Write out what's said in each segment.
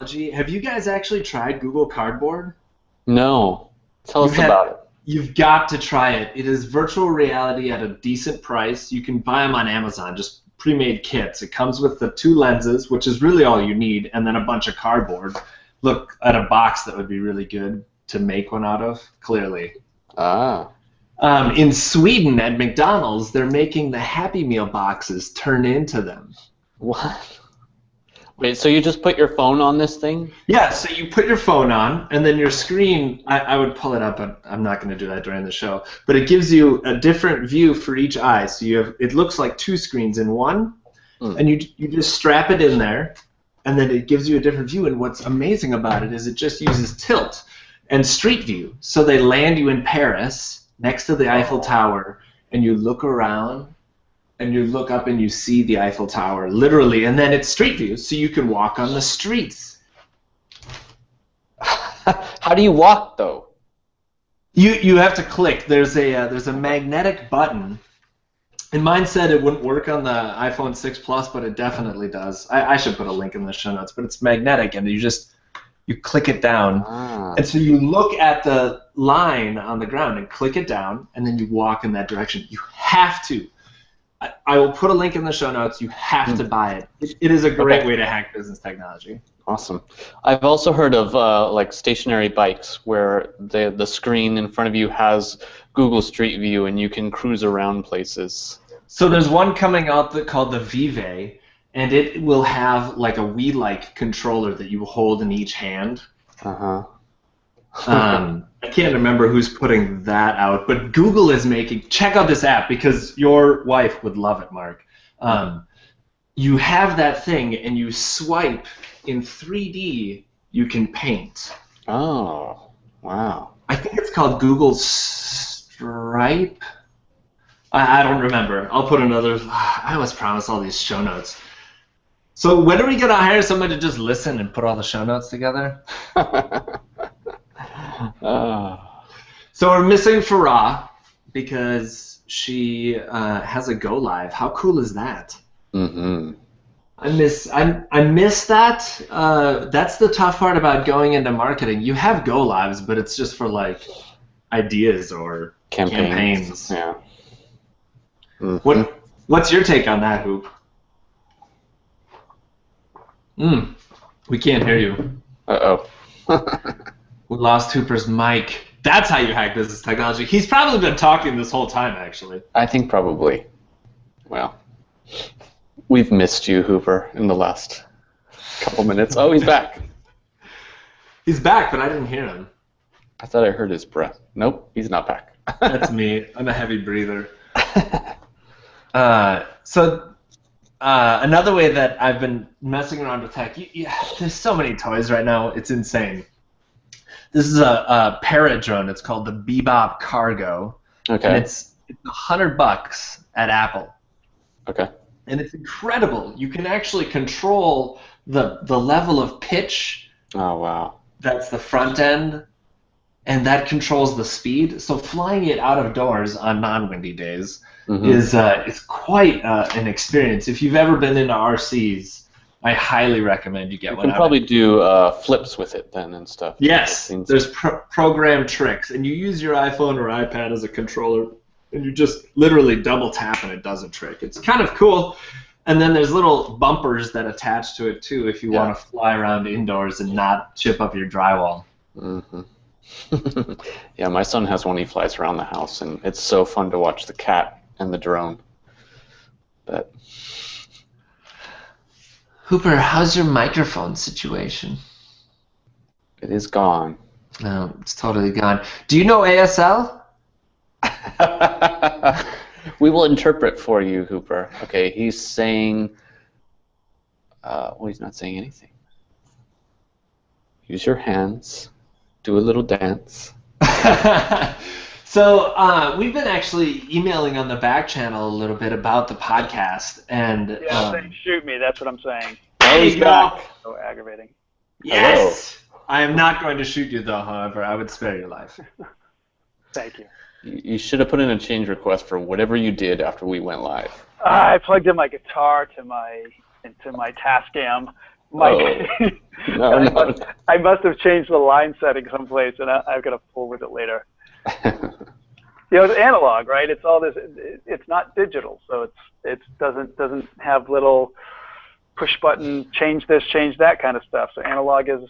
Have you guys actually tried Google Cardboard? No. Tell You us have, about it. you've got to try it. It is virtual reality at a decent price. You can buy them on Amazon, just pre-made kits. It comes with the two lenses, which is really all you need, and then a bunch of cardboard. Look at a box that would be really good to make one out of, clearly. Ah. In Sweden at McDonald's, they're making the Happy Meal boxes turn into them. What? Wait, so you just put your phone on this thing? Yeah, so you put your phone on, and then your screen, I would pull it up, but I'm not going to do that during the show, but it gives you a different view for each eye. So it looks like two screens in one, and you just strap it in there, and then it gives you a different view. And what's amazing about it is it just uses tilt and street view. So they land you in Paris next to the Eiffel Tower, and you look around, and you look up and you see the Eiffel Tower, literally, and then it's street view, so you can walk on the streets. How do you walk, though? You have to click. There's a magnetic button, and mine said it wouldn't work on the iPhone 6 Plus, but it definitely does. I should put a link in the show notes, but it's magnetic, and you click it down, and so you look at the line on the ground and click it down, and then you walk in that direction. You have to. I will put a link in the show notes. You have to buy it. It is a great way to hack business technology. Awesome. I've also heard of like stationary bikes where the screen in front of you has Google Street View and you can cruise around places. So there's one coming out called the Vive, and it will have like a Wii-like controller that you hold in each hand. Uh-huh. I can't remember who's putting that out, but Google is making. Check out this app because your wife would love it, Mark. You have that thing, and you swipe in 3D. You can paint. Oh, wow. I think it's called Google Stripe. I don't remember. I'll put another. I always promise all these show notes. So when are we gonna hire someone to just listen and put all the show notes together? So we're missing Farah because she has a go live. How cool is that? Mm-hmm. I miss that. That's the tough part about going into marketing. You have go lives, but it's just for like ideas or campaigns. Yeah. Mm-hmm. What's your take on that, Hoop? We can't hear you. Uh-oh. We lost Hooper's mic. That's how you hack business technology. He's probably been talking this whole time, actually. I think probably. Well, we've missed you, Hooper, in the last couple minutes. Oh, he's back. He's back, but I didn't hear him. I thought I heard his breath. Nope, he's not back. That's me. I'm a heavy breather. Another way that I've been messing around with tech, there's so many toys right now, it's insane. This is a parrot drone. It's called the Bebop Cargo. Okay. And it's $100 at Apple. Okay. And it's incredible. You can actually control the level of pitch. Oh, wow. That's the front end, and that controls the speed. So flying it out of doors on non-windy days is quite an experience. If you've ever been into RCs, I highly recommend you get one. You can probably do flips with it then and stuff. Yes, there's program tricks, and you use your iPhone or iPad as a controller, and you just literally double tap and it does a trick. It's kind of cool. And then there's little bumpers that attach to it too if you want to fly around indoors and not chip up your drywall. Mm-hmm. Yeah, my son has one. He flies around the house, and it's so fun to watch the cat and the drone. But Hooper, how's your microphone situation? it is gone. No, it's totally gone. Do you know ASL? We will interpret for you, Hooper. Okay, he's saying... well, he's not saying anything. Use your hands. Do a little dance. So we've been actually emailing on the back channel a little bit about the podcast, and saying, shoot me. That's what I'm saying. There you go. So aggravating. Yes. Hello. I am not going to shoot you, though. However, I would spare your life. Thank you. You should have put in a change request for whatever you did after we went live. I plugged in my guitar into my Tascam, Mike, No. I must have changed the line setting someplace, and I've got to fool with it later. It's analog, right? It's all this. It's not digital, so it doesn't have little push button, change this, change that kind of stuff. So analog is,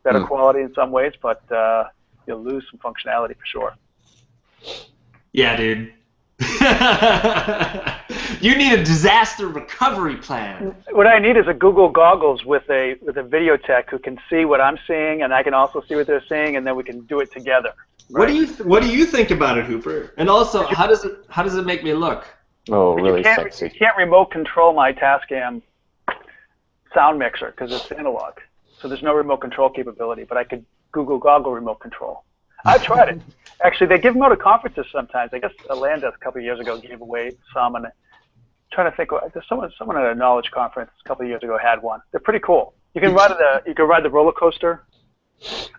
better quality in some ways, but you'll lose some functionality for sure. Yeah, dude. You need a disaster recovery plan. What I need is a Google goggles with a video tech who can see what I'm seeing, and I can also see what they're seeing, and then we can do it together. Right? What do you think about it, Hooper? And also, how does it make me look? Oh, really sexy. You can't remote control my Tascam sound mixer because it's analog, so there's no remote control capability. But I could Google goggle remote control. I've tried it. Actually, they give them out at conferences sometimes. I guess Atlanta a couple of years ago gave away some, and I'm trying to think. There's someone at a knowledge conference a couple of years ago had one. They're pretty cool. You can ride the roller coaster.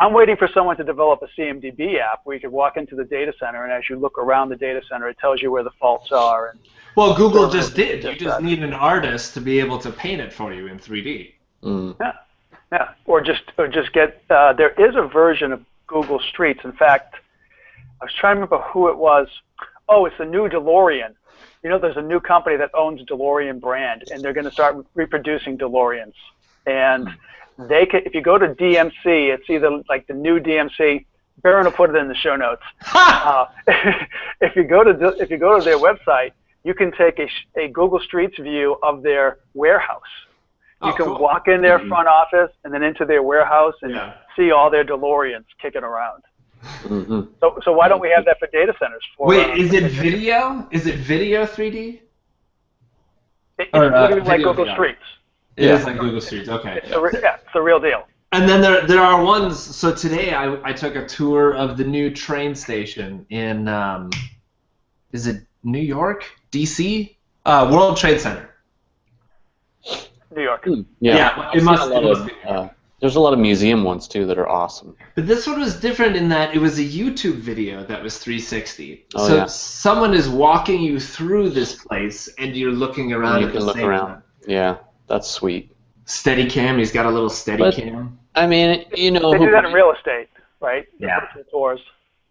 I'm waiting for someone to develop a CMDB app where you could walk into the data center, and as you look around the data center, it tells you where the faults are. And well, Google just did. You just need an artist to be able to paint it for you in 3D. Yeah. Or just get. There is a version of Google Streets. In fact, I was trying to remember who it was. Oh, it's the new DeLorean. There's a new company that owns DeLorean brand, and they're going to start reproducing DeLoreans. And if you go to DMC, it's either like the new DMC. Baron will put it in the show notes. If you go to their website, you can take a Google Streets view of their warehouse. You can walk in their front office and then into their warehouse and see all their DeLoreans kicking around. So why don't we have that for data centers? Wait, is it video? Is it video 3D? It's literally like Google Streets. It is like Google Streets. Okay. It's the real deal. And then there are ones. So today I took a tour of the new train station in is it New York, DC, World Trade Center. New York. Yeah, it must be. There's a lot of museum ones too that are awesome. But this one was different in that it was a YouTube video that was 360. So someone is walking you through this place, and you're looking around at the same time. Yeah, that's sweet. Steadicam. He's got a little Steadicam. I mean, They do that in real estate, right? Yeah. Tours.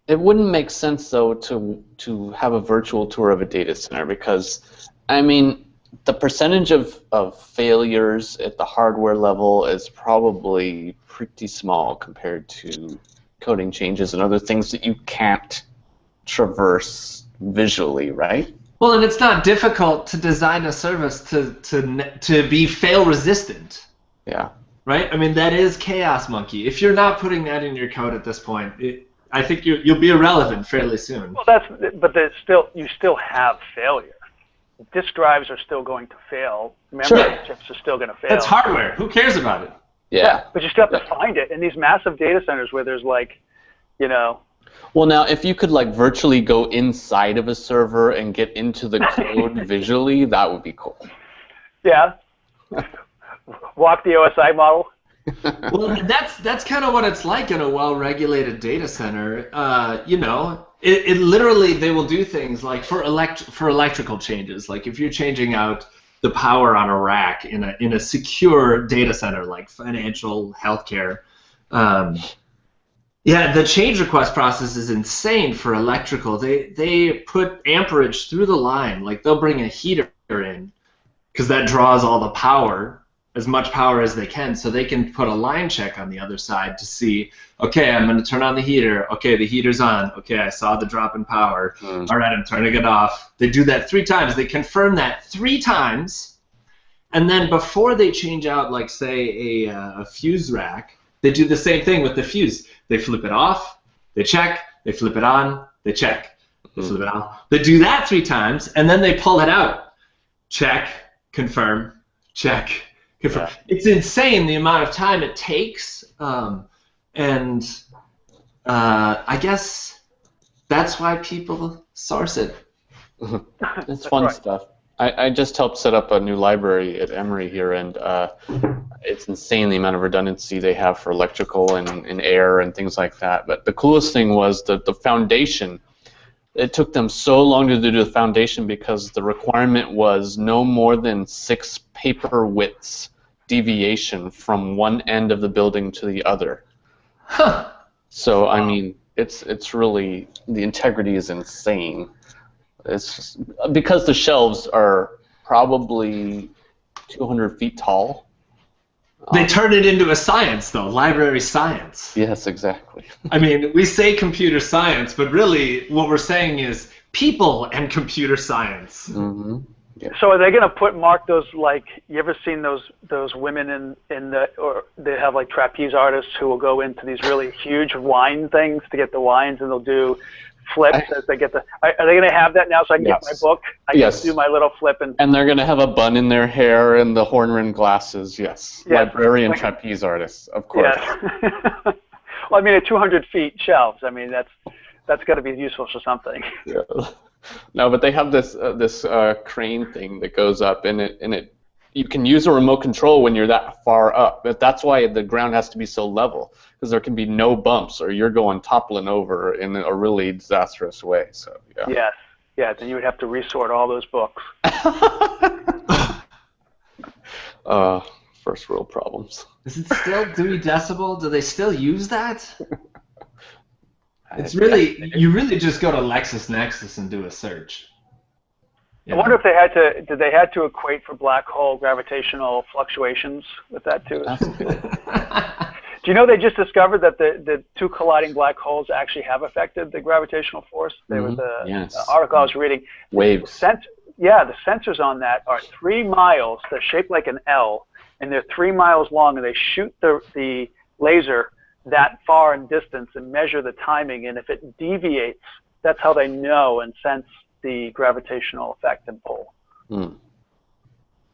It wouldn't make sense though to have a virtual tour of a data center because, I mean, the percentage of failures at the hardware level is probably pretty small compared to coding changes and other things that you can't traverse visually, right? Well, and it's not difficult to design a service to be fail resistant. Yeah. Right? I mean, that is Chaos Monkey. If you're not putting that in your code at this point, I think you'll be irrelevant fairly soon. Well, you still have failure. Disk drives are still going to fail. Memory chips are still going to fail. That's hardware. Who cares about it? Yeah. But you still have to find it in these massive data centers where there's like, Well, now if you could like virtually go inside of a server and get into the code visually, that would be cool. Yeah. Walk the OSI model. Well, that's kind of what it's like in a well-regulated data center. It literally, they will do things like for electrical changes, like if you're changing out the power on a rack in a secure data center like financial, healthcare. The change request process is insane for electrical. They put amperage through the line, like they'll bring a heater in because that draws all the power, as much power as they can, so they can put a line check on the other side to see, okay, I'm going to turn on the heater. Okay, the heater's on. Okay, I saw the drop in power. All right, I'm turning it off. They do that 3 times. They confirm that 3 times, and then before they change out, like, say, a fuse rack, they do the same thing with the fuse. They flip it off, they check, they flip it on, they check, they flip it on. They do that 3 times, and then they pull it out. Check, confirm, check. Yeah. It's insane the amount of time it takes, and I guess that's why people source it. It's fun stuff. I just helped set up a new library at Emory here, and it's insane the amount of redundancy they have for electrical and air and things like that. But the coolest thing was the foundation. It took them so long to do the foundation because the requirement was no more than 6 paper widths deviation from one end of the building to the other. Huh. So I mean, it's really, the integrity is insane. It's just, because the shelves are probably 200 feet tall. They turn it into a science, though, library science. Yes, exactly. I mean, we say computer science, but really what we're saying is people and computer science. Mm-hmm. Yeah. So are they going to mark those, like, you ever seen those women in the, or they have like trapeze artists who will go into these really huge wine things to get the wines, and they'll do flips as they get the, are they going to have that now so I can get my book? I can do my little flip. And they're going to have a bun in their hair and the horn-rimmed glasses, yes. Librarian trapeze artists, of course. Yes. Well, I mean, at 200 feet shelves, I mean, that's got to be useful for something. Yeah. No, but they have this crane thing that goes up, and it you can use a remote control when you're that far up. But that's why the ground has to be so level, because there can be no bumps, or you're going toppling over in a really disastrous way. So yeah. Yes. Yeah. Then you would have to resort all those books. First world problems. Is it still Dewey Decibel? Do they still use that? It's really, you really just go to LexisNexis and do a search. I wonder if did they had to equate for black hole gravitational fluctuations with that too? Do you know they just discovered that the two colliding black holes actually have affected the gravitational force? There was an article I was reading. Waves. The sensors on that are 3 miles. They're shaped like an L, and they're 3 miles long, and they shoot the laser that far in distance and measure the timing, and if it deviates, that's how they know and sense the gravitational effect and pull. Mm.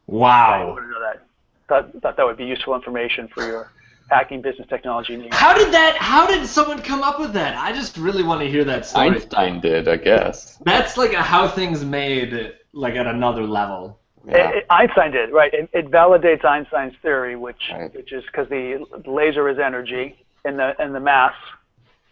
Wow. I wouldn't know that. Thought that would be useful information for your hacking business technology needs. How did someone come up with that? I just really want to hear that story. Einstein did, I guess. That's like a how things made, like at another level. Yeah. Einstein did, right. It validates Einstein's theory, which is because the laser is energy, and the mass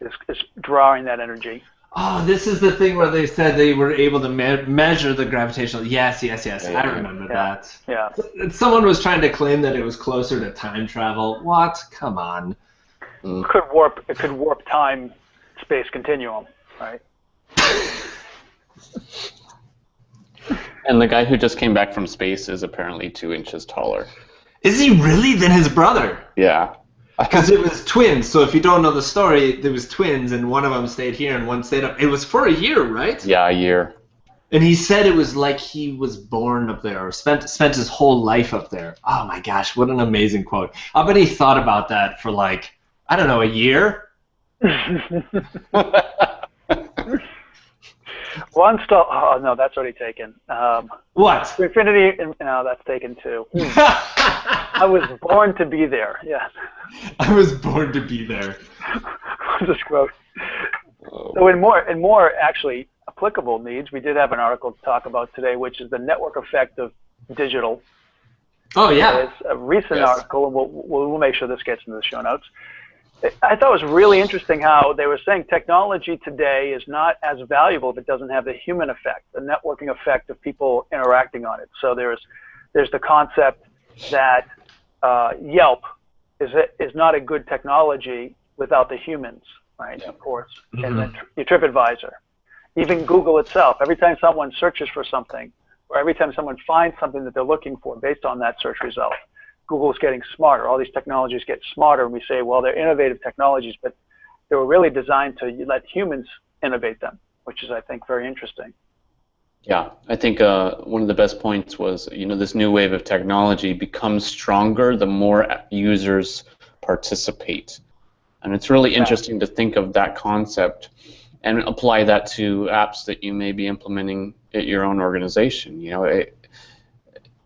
is drawing that energy. Oh, this is the thing where they said they were able to measure the gravitational. Yes. I remember that. Yeah. Someone was trying to claim that it was closer to time travel. What? Come on. It could warp time space continuum, right? And the guy who just came back from space is apparently 2 inches taller. Is he really? Than his brother? Yeah. Because it was twins, so if you don't know the story, there was twins, and one of them stayed here and one stayed up. It was for a year, right? Yeah, a year. And he said it was like he was born up there, or spent his whole life up there. Oh my gosh, what an amazing quote. I bet he thought about that for like, I don't know, a year? Oh no, that's already taken. What? Infinity, no, that's taken too. I was born to be there. Yeah. I was born to be there. This quote. So in more actually applicable needs, we did have an article to talk about today, which is the network effect of digital. Oh yeah. It's a recent article, and we'll make sure this gets into the show notes. I thought it was really interesting how they were saying technology today is not as valuable if it doesn't have the human effect, the networking effect of people interacting on it. So there's the concept that Yelp is not a good technology without the humans, right? Of course. Mm-hmm. And then your TripAdvisor, even Google itself. Every time someone searches for something, or every time someone finds something that they're looking for based on that search result, Google is getting smarter. All these technologies get smarter, and we say, well, they're innovative technologies, but they were really designed to let humans innovate them, which is, I think, very interesting. Yeah, I think one of the best points was, this new wave of technology becomes stronger the more users participate. And it's really interesting to think of that concept and apply that to apps that you may be implementing at your own organization.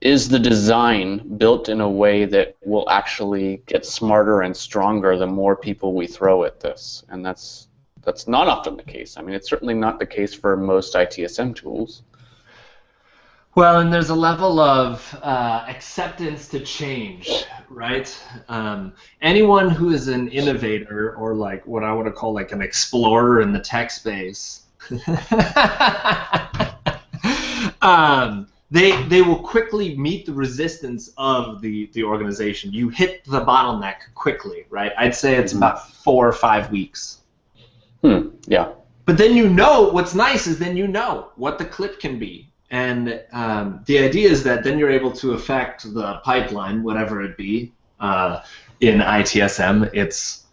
Is the design built in a way that will actually get smarter and stronger the more people we throw at this? And that's not often the case. I mean, it's certainly not the case for most ITSM tools. Well, and there's a level of acceptance to change, right? Anyone who is an innovator, or like what I would call like an explorer in the tech space, they will quickly meet the resistance of the organization. You hit the bottleneck quickly, right? I'd say it's about 4 or 5 weeks. Yeah. But then you know, what's nice is then you know what the clip can be. And the idea is that then you're able to affect the pipeline, whatever it be. In ITSM, it's,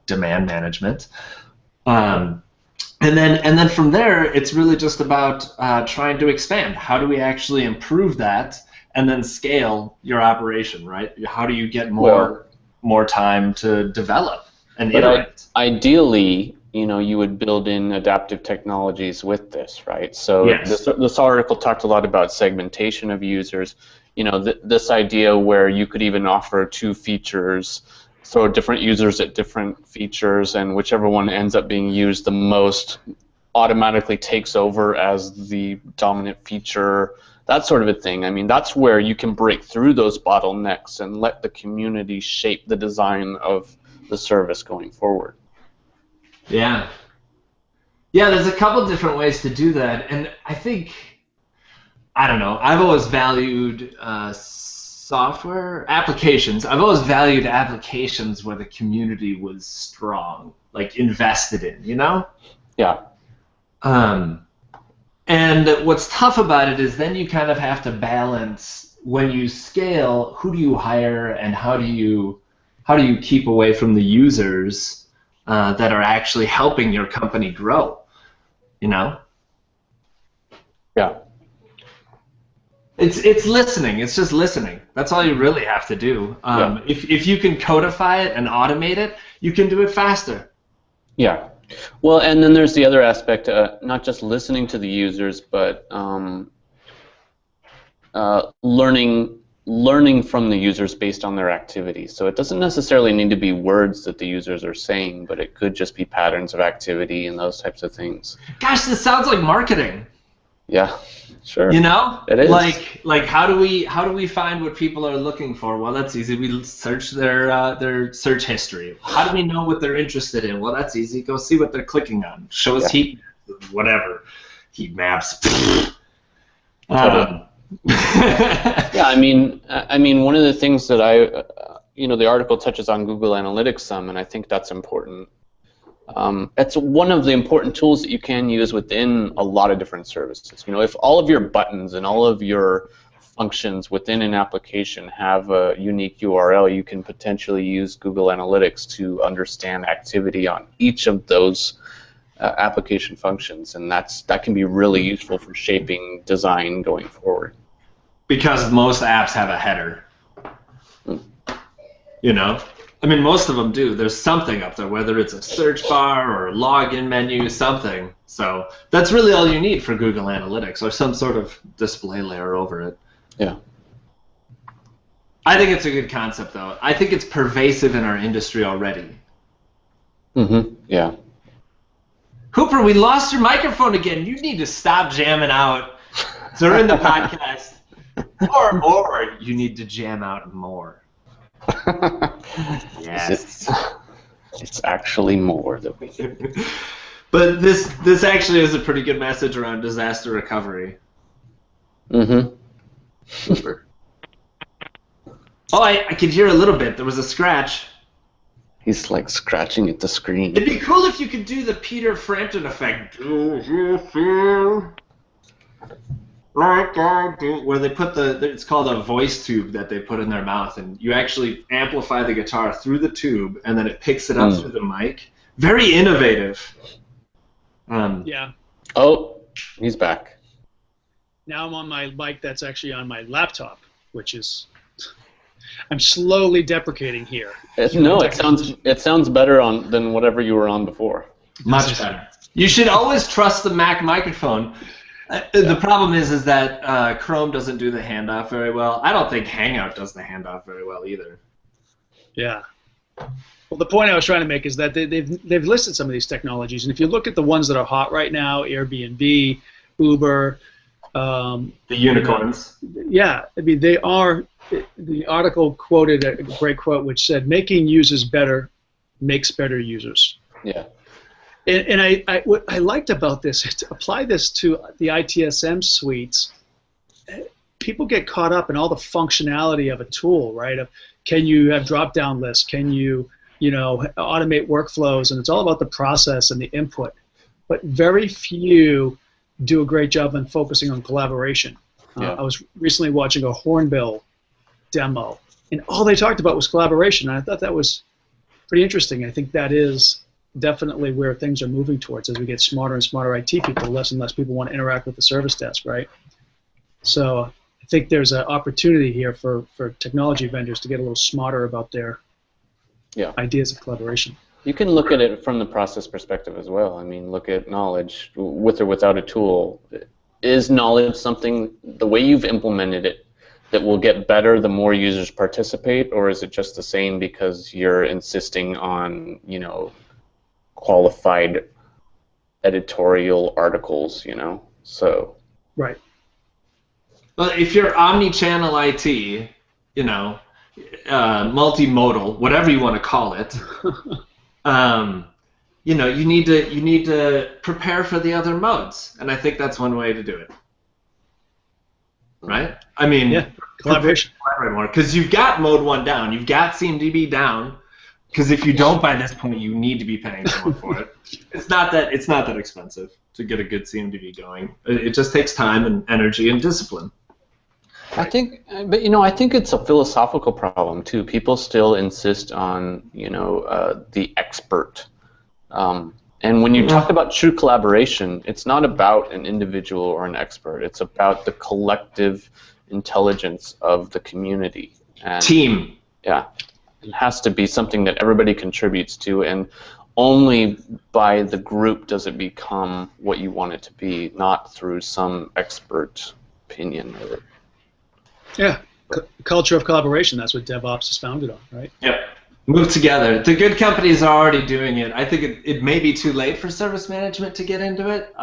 demand management. And then from there, it's really just about trying to expand. How do we actually improve that and then scale your operation, right? How do you get more time to develop and iterate? Ideally, you would build in adaptive technologies with this, right? So yes. this article talked a lot about segmentation of users. This idea where you could even offer 2 features, throw different users at different features, and whichever one ends up being used the most automatically takes over as the dominant feature, that sort of a thing. I mean, that's where you can break through those bottlenecks and let the community shape the design of the service going forward. Yeah. Yeah, there's a couple different ways to do that, and I think, I don't know, I've always valued software applications. I've always valued applications where the community was strong, like invested in, Yeah. And what's tough about it is then you kind of have to balance, when you scale, who do you hire and how do you keep away from the users that are actually helping your company grow, Yeah. It's listening. It's just listening. That's all you really have to do. If you can codify it and automate it, you can do it faster. Yeah. Well, and then there's the other aspect, not just listening to the users, but learning from the users based on their activities. So it doesn't necessarily need to be words that the users are saying, but it could just be patterns of activity and those types of things. Gosh, this sounds like marketing. Yeah, sure. It is. Like how do we find what people are looking for? Well, that's easy. We search their search history. How do we know what they're interested in? Well, that's easy. Go see what they're clicking on. Show us heat maps. Yeah, I mean, one of the things that the article touches on Google Analytics some, and I think that's important. It's one of the important tools that you can use within a lot of different services. If all of your buttons and all of your functions within an application have a unique URL, you can potentially use Google Analytics to understand activity on each of those application functions, and that can be really useful for shaping design going forward. Because most apps have a header. I mean, most of them do. There's something up there, whether it's a search bar or a login menu, something. So that's really all you need for Google Analytics, or some sort of display layer over it. Yeah. I think it's a good concept, though. I think it's pervasive in our industry already. Yeah. Hooper, we lost your microphone again. You need to stop jamming out during the podcast. Or you need to jam out more. Yes. It's actually more that we do. But this actually is a pretty good message around disaster recovery. Super. Oh, I could hear a little bit. There was a scratch. He's like scratching at the screen. It'd be cool if you could do the Peter Frampton effect. Do you feel like I do? Where they put it's called a voice tube that they put in their mouth, and you actually amplify the guitar through the tube, and then it picks it up through the mic. Very innovative. Yeah. Oh, he's back. Now I'm on my mic that's actually on my laptop, which is... I'm slowly deprecating here. It sounds better than whatever you were on before. Much better. You should always trust the Mac microphone. The problem is that Chrome doesn't do the handoff very well. I don't think Hangout does the handoff very well either. Yeah. Well, the point I was trying to make is that they've listed some of these technologies, and if you look at the ones that are hot right now, Airbnb, Uber, the unicorns. Yeah, I mean they are. The article quoted a great quote which said, "Making users better makes better users." Yeah. And what I liked about this, to apply this to the ITSM suites, people get caught up in all the functionality of a tool, right? Of can you have drop-down lists? Can you, automate workflows? And it's all about the process and the input. But very few do a great job in focusing on collaboration. I was recently watching a Hornbill demo, and all they talked about was collaboration. And I thought that was pretty interesting. I think that is definitely where things are moving towards as we get smarter and smarter IT people. Less and less people want to interact with the service desk, right? So I think there's an opportunity here for technology vendors to get a little smarter about their ideas of collaboration. You can look at it from the process perspective as well. I mean, look at knowledge, with or without a tool. Is knowledge something, the way you've implemented it, that will get better the more users participate, or is it just the same because you're insisting on, qualified editorial articles, So. Right. Well, if you're omni-channel IT, multimodal, whatever you want to call it, you need to prepare for the other modes, and I think that's one way to do it. Right? I mean, collaboration. Because you've got mode 1 down, you've got CMDB down. Because if you don't by this point, you need to be paying someone for it. It's not that expensive to get a good CMDB going. It just takes time and energy and discipline. I think it's a philosophical problem too. People still insist on, the expert. And when you talk about true collaboration, it's not about an individual or an expert. It's about the collective intelligence of the community. And, team. Yeah. It has to be something that everybody contributes to, and only by the group does it become what you want it to be, not through some expert opinion. Yeah, culture of collaboration, that's what DevOps is founded on, right? Yep. Move together. The good companies are already doing it. I think it may be too late for service management to get into it,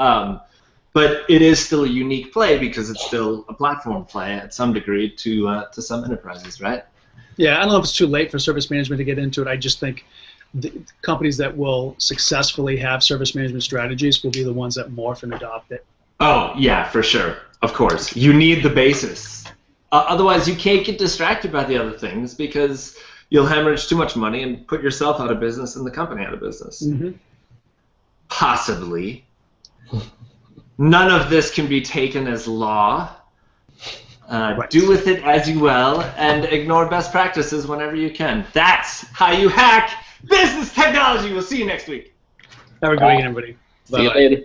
but it is still a unique play because it's still a platform play at some degree to some enterprises, right? Yeah, I don't know if it's too late for service management to get into it. I just think the companies that will successfully have service management strategies will be the ones that morph and adopt it. Oh, yeah, for sure. Of course. You need the basis. Otherwise, you can't get distracted by the other things because you'll hemorrhage too much money and put yourself out of business and the company out of business. Mm-hmm. Possibly. None of this can be taken as law. Right. Do with it as you will, and ignore best practices whenever you can. That's how you hack business technology. We'll see you next week. Have a good weekend, everybody. See you later.